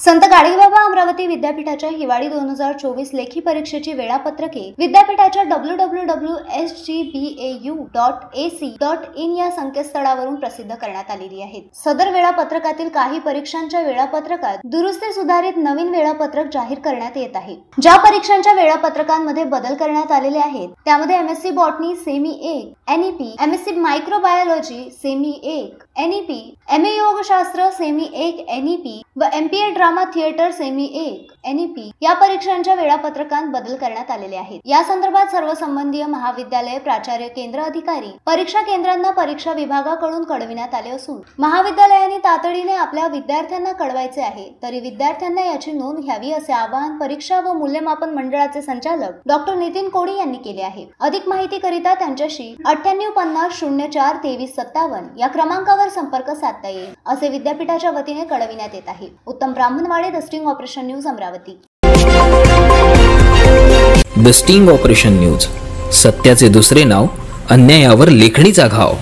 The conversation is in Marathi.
संत गाडगेबाबा अमरावती विद्यापीठाच्या हिवाळी 2024 लेखी परीक्षेची वेळापत्रके विद्यापीठाच्या www.sgbaU.ac.in या संकेतस्थळावरून प्रसिद्ध करण्यात आलेली आहेत। सदर वेळापत्रकातील काही परीक्षांच्या वेळापत्रकात दुरुस्ती सुधारित नवीन वेळापत्रक जाहीर करण्यात येत आहे। ज्या परीक्षांच्या वेळापत्रकांमध्ये बदल करण्यात आलेले आहेत त्यामध्ये MSc botany sem 1 NEP, MSc microbiology sem 1 NEP, MA योगशास्त्र सेमी 1 एनईपी व MPA drama theatre sem 1 NEP या परीक्षांच्या वेळापत्रकात बदल करण्यात आलेले आहेत। या संदर्भात सर्व संबंधीय महाविद्यालय, प्राचार्य, केंद्र अधिकारी परीक्षा केंद्रांना परीक्षा विभागाकडून कळविण्यात आले असून महाविद्यालयांनी तातडीने आपल्या विद्यार्थ्यांना कळवायचे आहे। तरी विद्यार्थ्यांना याची नोंद घ्यावी असे आवाहन परीक्षा व मूल्यमापन मंडळाचे संचालक डॉक्टर नितीन कोडी यांनी केले आहे। अधिक माहिती करिता त्यांच्याशी 9850042357 या क्रमांकावर संपर्क साधता येईल असे विद्यापीठाच्या वतीने कळविण्यात येत आहे। Uttam Brahmanwade, the sting operation news, Amravati. The sting operation news, सत्याचे दुसरे नाव, अन्यायावर लेखणीचा घाव।